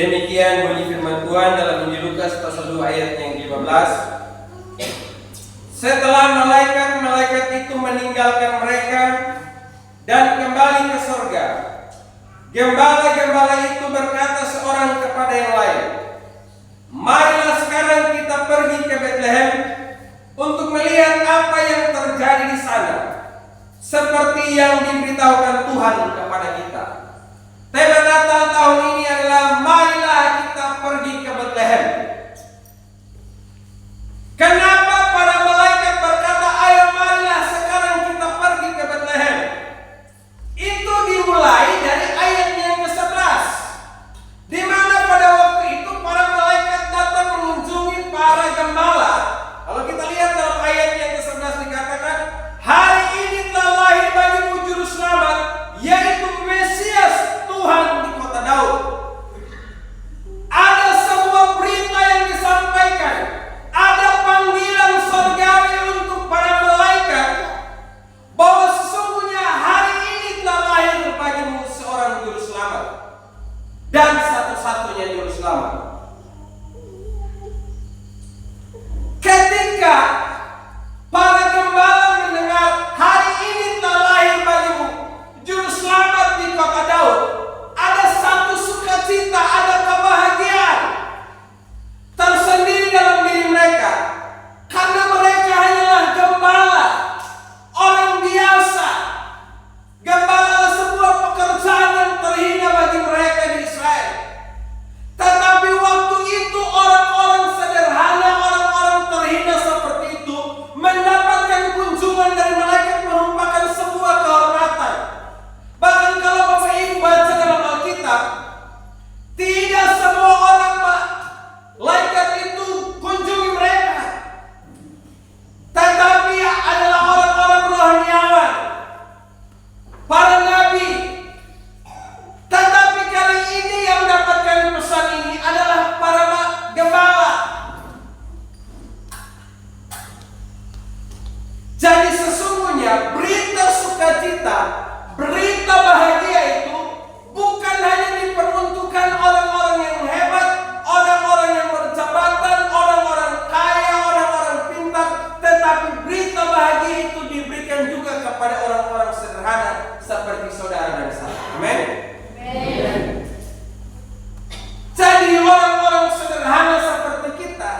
Demikian bunyi firman Tuhan dalam Injil Lukas pasal 2 ayat yang 15. Setelah malaikat-malaikat itu meninggalkan mereka dan kembali ke surga, gembala-gembala itu berkata seorang kepada yang lain, "Marilah sekarang kita pergi ke Betlehem untuk melihat apa yang terjadi di sana, seperti yang diberitahukan Tuhan kepada kita." Tema Natal tahun ini adalah marilah kita pergi ke Betlehem. Kenapa para malaikat berkata, "Ayo marilah sekarang kita pergi ke Betlehem"? Itu dimulai dari ayat yang ke-11, di mana pada waktu itu para malaikat datang mengunjungi para gembala. Kalau kita lihat dalam ayat yang ke-11 dikatakan, "Hari ini telah lahir bagimu juru selamat, yaitu Mesias Tuhan di kota Daud." Ada sebuah berita yang disampaikan, ada panggilan surgawi untuk para malaikat bahwa sesungguhnya hari ini telah lahir bagimu seorang juru selamat dan satu-satunya juru selamat. Ketika para gembala mendengar hari ini telah lahir bagimu juru selamat di kota Daud, ada satu sukacita, ada kebahagiaan tersendiri dalam diri mereka, karena mereka hanyalah gembala, orang biasa. Gembala adalah sebuah pekerjaan yang terhina bagi mereka di Israel. Tetapi waktu itu orang-orang sederhana, orang-orang terhina seperti itu mendapatkan kunjungan dari malaikat merupakan sebuah kehormatan. Bahkan kalau Bapak Ibu baca dalam Alkitab, tidak semua orang malaikat itu kunjungi mereka, tetapi adalah orang-orang rohaniawan, para nabi. Tetapi kali ini yang mendapatkan pesan ini adalah para gembala. Jadi sesungguhnya berita sukacita, berita bahagia itu bukan hanya diperuntukkan orang-orang yang hebat, orang-orang yang berjabatan, orang-orang kaya, orang-orang pintar, tetapi berita bahagia itu diberikan juga kepada orang-orang sederhana seperti saudara dan saya. Amin. Jadi orang-orang sederhana seperti kita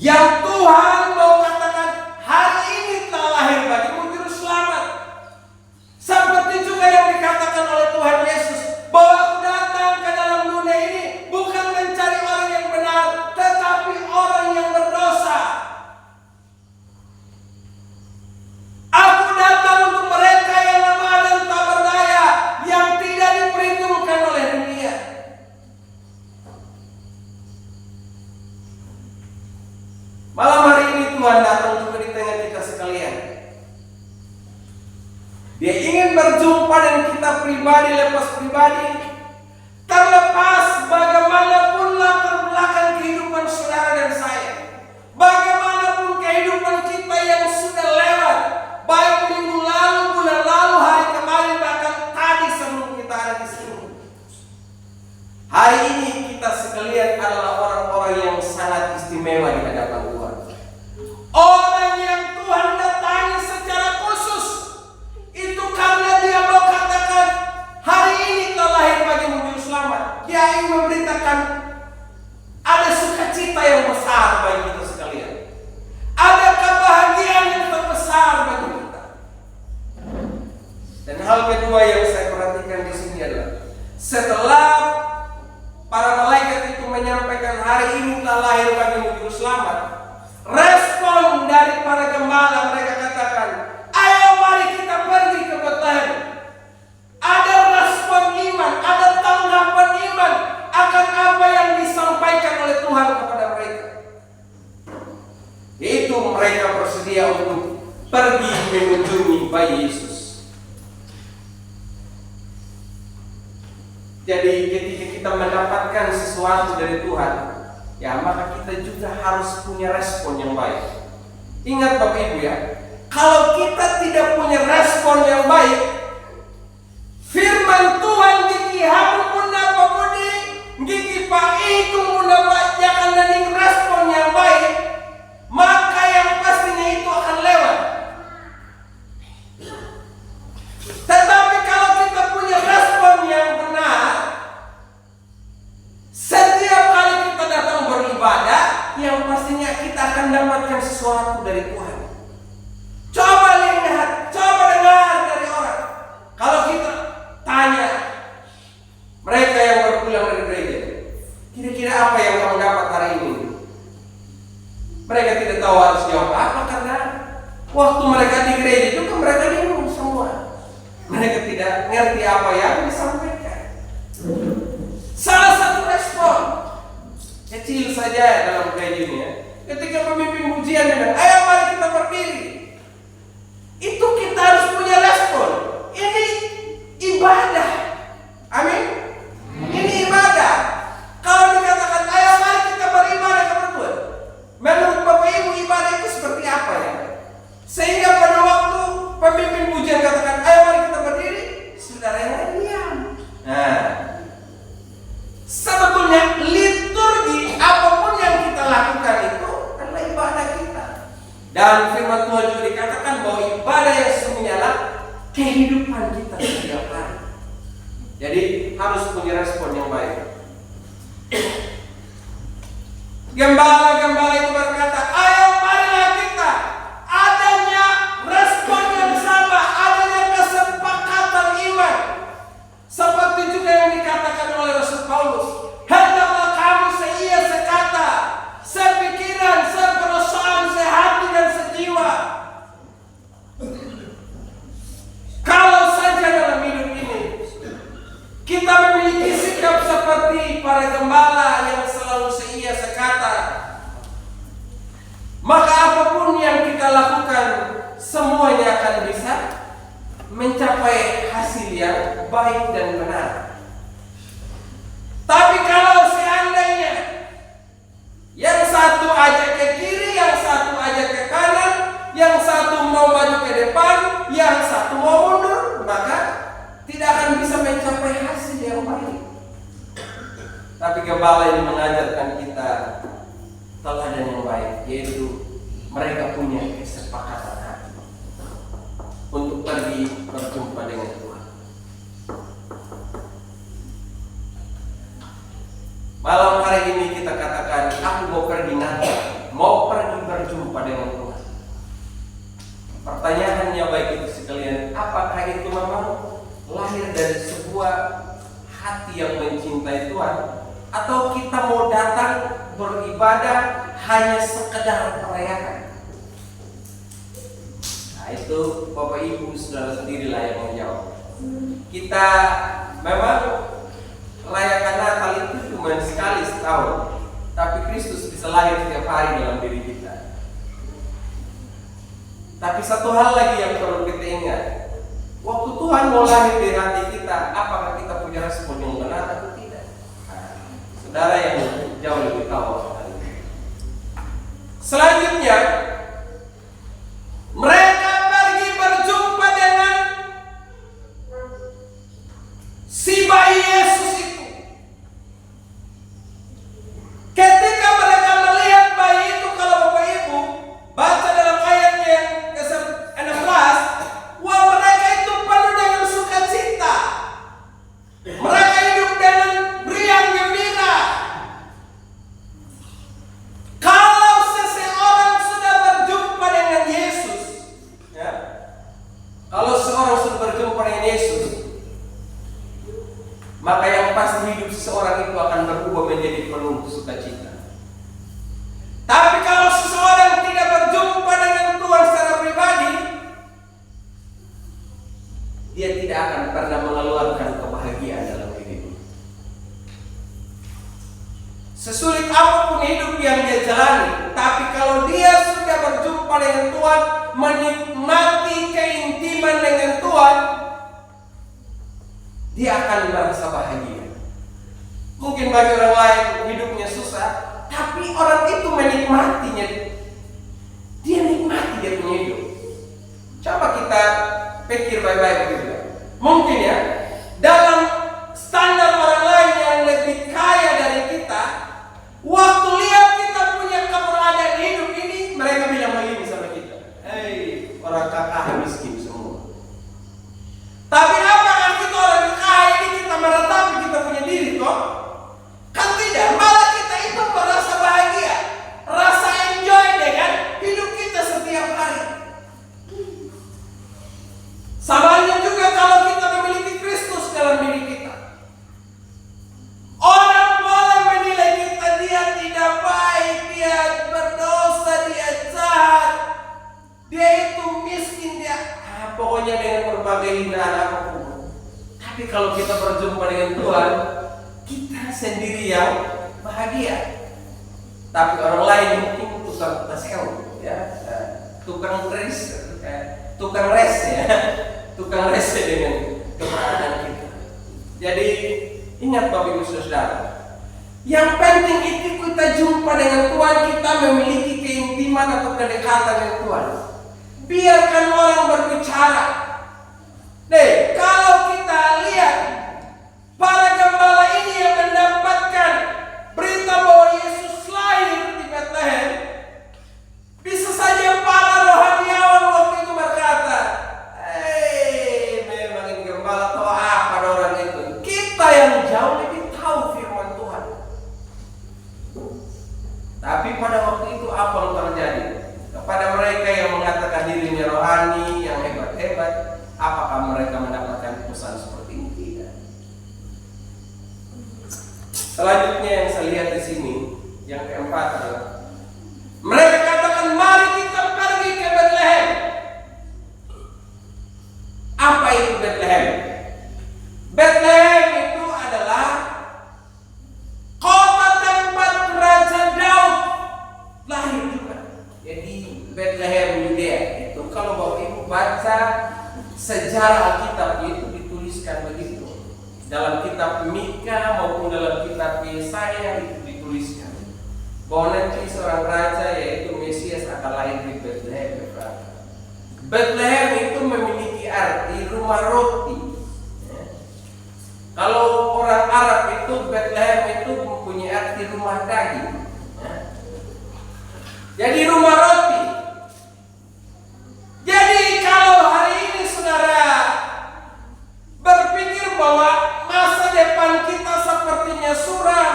yang Tuhan mau katakan hari ini telah lahir bagimu juru selamat. Seperti juga yang dikatakan oleh Tuhan Yesus, bahwa aku datang ke dalam dunia ini bukan mencari orang yang benar, tetapi orang yang berdosa. Aku datang untuk mereka yang lemah dan tak berdaya, yang tidak diperhitungkan oleh dunia. Malam hari ini Tuhan datang juga di tengah kita sekalian. Dia ingin berjumpa dengan kita pribadi lepas pribadi, terlepas bagaimanapun latar belakang kehidupan saudara dan saya, bagaimanapun kehidupan kita yang sudah lewat, baik minggu lalu, bulan lalu, hari kemarin, bahkan tadi sebelum kita ada di sini. Hari ini kita sekalian adalah orang-orang yang sangat istimewa di hadapan Tuhan. Orang yang Tuhan datangi secara khusus. Itu karena dia mau katakan hari ini telah lahir bagimu juru selamat. Dia ingin memberitakan ada sukacita yang besar bagi kita sekalian. Ada kebahagiaan yang terbesar bagi kita. Dan hal kedua yang saya perhatikan di sini adalah setelah para malaikat itu menyampaikan hari ini telah lahir bagimu juru selamat, respon dari para gembala, mereka katakan, "Ayo mari kita pergi ke Betlehem." Ada respon iman, ada tanggapan iman akan apa yang disampaikan oleh Tuhan kepada mereka. Yaitu mereka bersedia untuk pergi mengunjungi bayi Yesus. Jadi ketika kita mendapatkan sesuatu dari Tuhan, ya maka kita juga harus punya respon yang baik. Ingat Bapak Ibu ya, kalau kita tidak punya respon yang baik, firman Tuhan di Kihamu pun apa budi kira-kira apa yang kamu dapat hari ini? Mereka tidak tahu harus jawab apa karena waktu mereka di gereja juga mereka bingung semua. Mereka tidak ngerti apa yang disampaikan. Salah satu respon kecil saja dalam gereja ini ya, ketika pemimpin pujian bilang, ayo mari kita berdiri. Itu kita harus punya respon. Ini ibadah. Amin. Ini ibadah. Kalau dikatakan ayo mari kita beribadah kepada Tuhan, menurut Bapak Ibu ibadah itu seperti apa ya? Sehingga pada waktu pemimpin pujian katakan ayo mari kita berdiri, saudara yang diam. Nah, sebetulnya liturgi apapun yang kita lakukan itu adalah ibadah kita. Dan firman Tuhan juga dikatakan bahwa ibadah yang sesungguhnya adalah kehidupan kita setiap hari. Jadi harus punya respon yang baik. Gembala-gembala itu berkata, ayo marilah kita adanya respon yang sama, adanya kesepakatan iman. Seperti juga yang dikatakan oleh Rasul Paulus, hendaklah kamu seia sekata, sepikiran, seperasaan, sehati dan sejiwa. Kalau saja dalam hidup ini kita memiliki sikap seperti para gembala yang selalu seia sekata, maka apapun yang kita lakukan semuanya akan bisa mencapai hasil yang baik dan benar. Tapi kalau seandainya yang satu ajak ke kiri, yang satu ajak ke kanan, yang satu mau maju ke depan, yang satu mau mundur, maka tidak akan bisa mencapai hasil yang baik. Tapi gembala ini mengajarkan kita teladan yang baik, yaitu mereka punya kesepakatan hati untuk pergi berjumpa dengan Tuhan. Malam hari ini kita katakan, aku mau pergi nanti, mau pergi berjumpa dengan Tuhan. Pertanyaannya baik itu sekalian, apakah itu memang lahir dari sebuah hati yang mencintai Tuhan, atau kita mau datang beribadah hanya sekedar merayakan? Nah itu Bapak Ibu saudara sendirilah yang menjawab. Kita memang rayakan Natal itu cuma sekali setahun, tapi Kristus bisa lahir setiap hari dalam diri kita. Tapi satu hal lagi yang perlu kita ingat, waktu Tuhan mau lahir di hati kita, apakah kita punya respon yang benar atau tidak? Nah, saudara yang jauh lebih tahu. Selanjutnya, mereka pergi berjumpa dengan si bayi Yesus itu. Ketika mereka melihat bayi itu, kalau Bapak Ibu baca dalam ayatnya yang ke-16, wah mereka itu penuh dengan sukacita. Mereka hidup dengan riang gembira. Kalau seseorang sudah berjumpa dengan Yesus, ya, kalau seorang sudah berjumpa dengan Yesus, maka yang pasti hidup seseorang itu akan berubah menjadi penuh sukacita. Tapi kalau seseorang tidak berjumpa dengan Tuhan secara pribadi, dia tidak akan pernah mengeluarkan kebahagiaan dalam hidupnya. Sesulit apapun hidup yang dia jalani, tapi kalau dia sudah berjumpa dengan Tuhan, menikmati keintiman dengan Tuhan, dia akan merasa bahagia. Mungkin bagi orang lain hidupnya susah, tapi orang itu menikmatinya. Dia nikmati dia punya hidup. Coba kita pikir baik-baik gitu. Mungkin ya, dalam standar orang lain yang lebih kaya dari kita, waktu lihat kita punya keberadaan hidup ini, mereka bilang begini sama kita, hei, orang kakak miskin semua. Tapi apakah kita orang kaya ini kita meratapi kita punya diri kok? Kan tidak, malah kita itu merasa bahagia, rasa enjoy dengan hidup kita setiap hari. Sama halnya juga kalau kita memiliki Kristus dalam diri kita. Orang boleh menilai kita kalau kita berjumpa dengan Tuhan, kita sendiri yang bahagia. Tapi orang lain mungkin tukang taseo, ya, tukang res ya, tukang res dengan keberadaan kita. Jadi ingat Bapak Ibu Saudara, yang penting itu kita jumpa dengan Tuhan, kita memiliki keintiman atau kedekatan dengan Tuhan. Biarkan orang berbicara. Kalau kita lihat para gembala ini yang mendapatkan berita bahwa Yesus lahir di Bethlehem, bisa saja para rohaniawan waktu itu berkata, memang ini gembala tahu apa orang itu. Kita yang jauh lebih tahu firman Tuhan. Tapi pada waktu itu apa yang terjadi? Kepada mereka yang mengatakan dirinya rohani, yang hebat-hebat, apakah mereka mendapatkan pesan seperti ini? Tidak. Selanjutnya yang saya lihat di sini, yang keempat adalah mereka katakan, mari kita pergi ke Bethlehem. Apa itu Bethlehem? Bethlehem itu adalah kota tempat Raja Daud lahir juga. Jadi Bethlehem Yudea itu kalau Bapak Ibu baca sejarah Alkitab itu dituliskan begitu. Dalam kitab Mika maupun dalam kitab Yesaya itu dituliskan bahwa nanti seorang raja yaitu Mesias akan lahir di Bethlehem. Bethlehem itu memiliki arti rumah roti. Kalau orang Arab itu Bethlehem itu mempunyai arti rumah daging. Jadi rumah roti. Jadi kalau hari ini saudara berpikir bahwa masa depan kita sepertinya suram,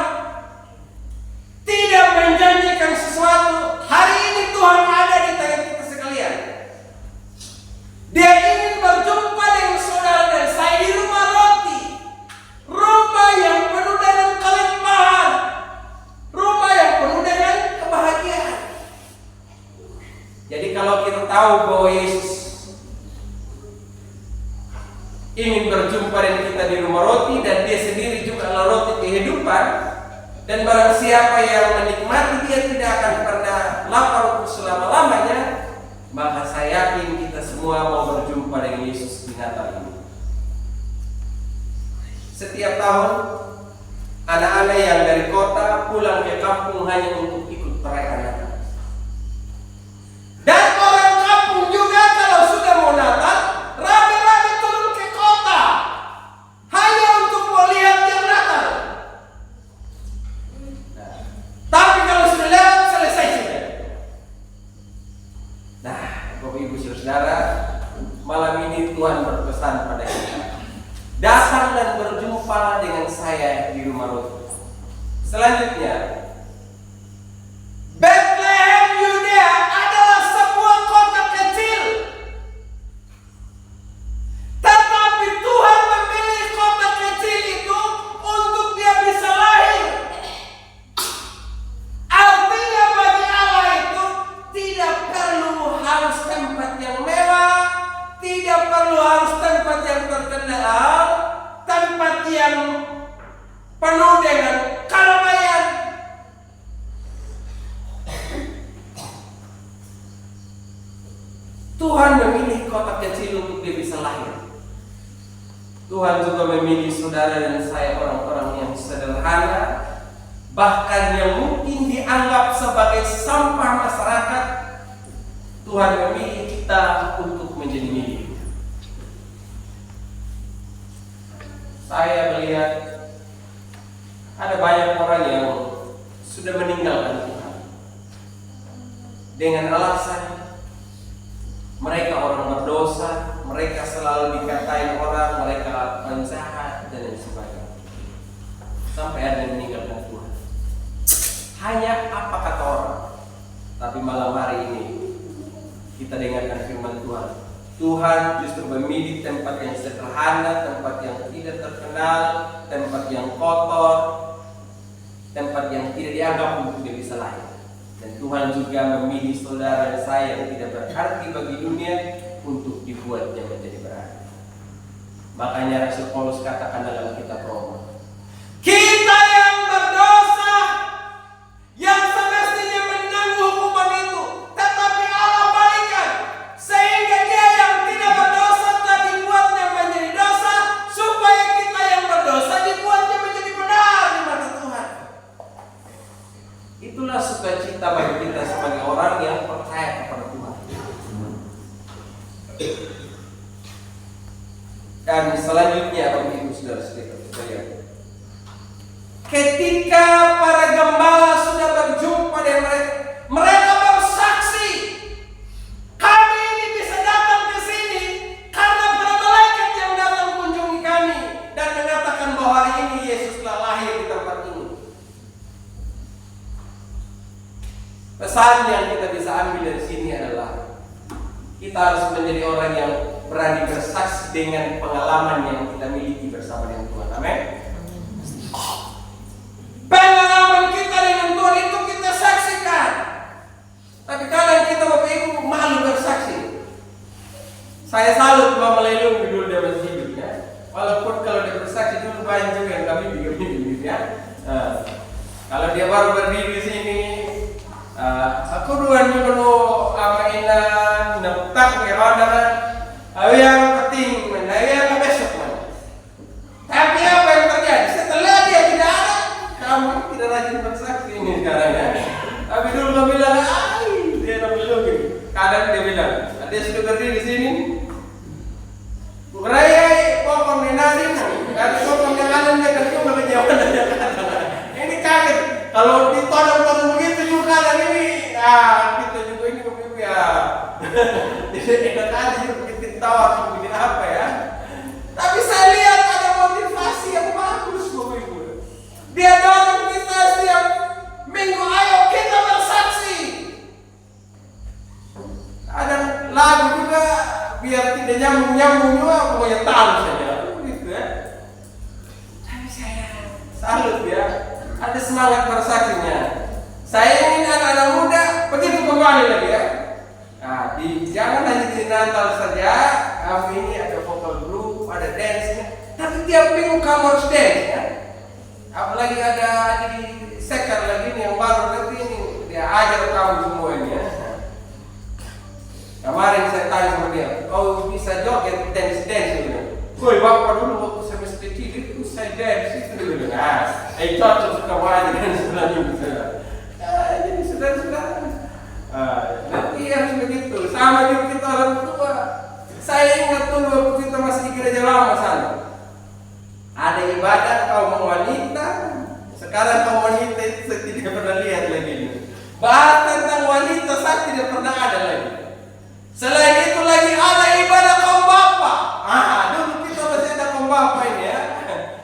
tidak menjanjikan sesuatu, hari ini Tuhan ada di tengah kita sekalian. Dia ingin berjumpa dengan saudara dan saya di rumah roti, rumah yang penuh dengan kelimpahan, rumah yang penuh dengan kebahagiaan. Jadi kalau kita tahu bahwa Yesus ingin berjumpa dengan kita di rumah roti dan dia sendiri juga adalah roti kehidupan, dan barang siapa yang menikmati dia tidak akan pernah lapar untuk selama-lamanya, maka saya yakin kita semua mau berjumpa dengan Yesus di Natal ini. Setiap tahun anak-anak yang dari kota pulang ke kampung hanya untuk ikut perayaan Natal. Dan orang kampung juga kalau sudah mau Natal rame-rame turun ke kota hanya untuk melihat yang Natal. Tapi kalau sudah lewat selesai sudah. Nah, Bapak Ibu Saudara, malam ini Tuhan berpesan pada kita, datang dan berjumpa dengan saya di rumah roti. Selanjutnya, Bethlehem Yudea adalah sebuah kota kecil, tetapi Tuhan memilih kota kecil itu untuk dia bisa lahir. Artinya bagi Allah itu tidak perlu harus tempat yang mewah, tidak perlu harus tempat yang terkenal, tempat yang penuh dengan keramaian. Tuhan memilih kota kecil untuk dia bisa lahir. Tuhan juga memilih saudara dan saya orang-orang yang sederhana, bahkan yang mungkin dianggap sebagai sampah masyarakat. Tuhan memilih kita untuk menjadi miliknya. Saya melihat ada banyak orang yang sudah meninggalkan Tuhan dengan alasan mereka orang berdosa, mereka selalu dikatain orang, mereka penjahat dan lain sebagainya. Sampai ada yang meninggalkan Tuhan. Hanya apa kata orang. Tapi malam hari ini kita dengarkan firman Tuhan. Tuhan justru memilih tempat yang sederhana, tempat yang tidak terkenal, tempat yang kotor, tempat yang tidak dianggap untuk dia bisa lahir. Dan Tuhan juga memilih saudara dan saya yang tidak berarti bagi dunia untuk dibuatnya menjadi berarti. Makanya Rasul Paulus katakan dalam kitab Roma, kita yang berdosa, yang semestinya menanggung hukuman itu, tetapi Allah balikan, sehingga dia yang tidak berdosa telah dibuatnya menjadi dosa, supaya kita yang berdosa dibuatnya menjadi benar di mata Tuhan. itulah sukacita bagi kita sebagai orang yang percaya kepada Tuhan. Dan selanjutnya, Bapak Ibu Saudara-saudara, ketika para gembala sudah berjumpa dengan mereka, mereka bersaksi, kami ini bisa datang ke sini karena para malaikat yang datang kunjungi kami dan mengatakan bahwa hari ini Yesus telah lahir di tempat ini. pesan yang kita bisa ambil dari sini adalah kita harus menjadi orang yang berani bersaksi dengan pengalaman yang kita miliki bersama dengan Tuhan. Amin. Pengalaman kita dengan Tuhan itu kita saksikan. Tapi kadang kita Bapak Ibu malu bersaksi. Saya salut Mama Lelung dulu dia masih hidup ya. Walaupun kalau dia bersaksi dulu banyak juga yang kami bikin ya. Kalau dia baru berdiri di sini, aku duluan dulu mainan neptak ya kawan. Yang penting yang besok man. Tapi apa yang terjadi setelah dia tidak ada? Kamu tidak rajin bersaksi ini sekarang ya. Tapi dulu kami bilang, dia bilang gini. Kadang dia bilang, dia sudah berdiri di sini. Raya pokok menari, dari pokok yang ada dia terjun ke jauhan dia. Ini kaget. Kalau ditodong-todong begitu juga kadang ini, kita juga ini begitu ya. Jadi enak aja bikin tawa, bikin apa ya. Tapi saya lihat ada motivasi yang bagus Bapak Ibu. Dia dorong kita setiap minggu, ayo kita bersaksi. Ada lagu juga biar tidak nyambung juga, pokoknya tahu saja. Begitu ya. Tapi saya salut ya, ada semangat bersaksinya. Saya ingin anak-anak muda begitu kembali lagi ya. Nah, jangan hanya di Natal saja, kami ini ada vocal group, ada dance-nya. Tapi tiap minggu kamu harus dance ya. Apalagi ada di sekar lagi nih yang baru nanti ini dia ajar kamu semua ini ya. Kemarin saya tanya sama dia, kau bisa joget dance gitu. Woi bapak dulu waktu saya masih kecil itu saya dance itu gitu. Nah, cocok suka aja dan sebenarnya. Jadi saudara-saudara, nanti harus begitu. Sama juga kita orang tua. Saya ingat dulu waktu kita masih di gereja lama sana. Ada ibadah kaum wanita. Sekarang kaum wanita itu saya tidak pernah lihat lagi. Bahas tentang wanita saya tidak pernah ada lagi. Selain itu lagi ada ibadah kaum bapak. Dulu kita masih ada kaum bapak ini ya.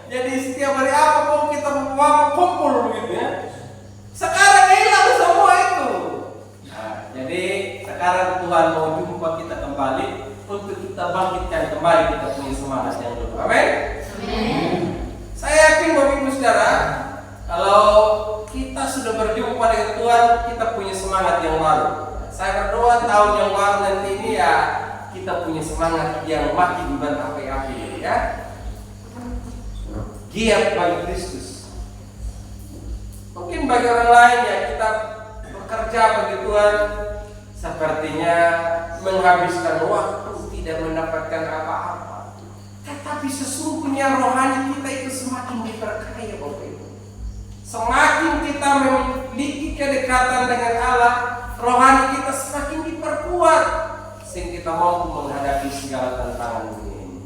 Jadi setiap hari apa pun kita bapak kumpul begitu ya. Sekarang hilang semua itu. Jadi sekarang Tuhan mau jumpa kita kembali untuk kita bangkitkan kembali kita punya semangat yang dulu. Amin. Saya yakin Bapak Ibu Saudara, kalau kita sudah berjumpa dengan Tuhan, kita punya semangat yang baru. Saya berdoa tahun yang baru nanti ini ya kita punya semangat yang makin berapi-api ya. Giat bagi Kristus. Mungkin bagi orang lain ya kita bekerja bagi Tuhan sepertinya menghabiskan waktu tidak mendapatkan apa-apa. Tetapi sesungguhnya rohani kita itu semakin diperkaya Bapak Ibu. Semakin kita memiliki kedekatan dengan Allah, rohani kita semakin diperkuat sehingga kita mampu menghadapi segala tantangan dunia ini.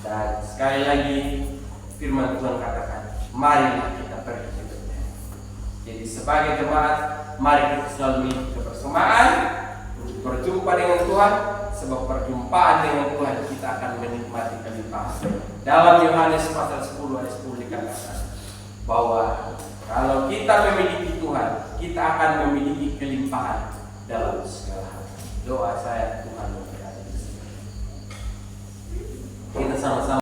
Dan sekali lagi firman Tuhan katakan, marilah kita pergi ke Bethlehem. Jadi sebagai jemaat, mari kita selalu memiliki kebersamaan untuk berjumpa dengan Tuhan, sebab perjumpaan dengan Tuhan kita akan menikmati kelimpahan. Dalam Yohanes pasal 10 ayat 10 dikatakan bahwa kalau kita memiliki Tuhan, kita akan memiliki kelimpahan dalam segala hal. Doa saya Tuhan memberkati. Kita sama-sama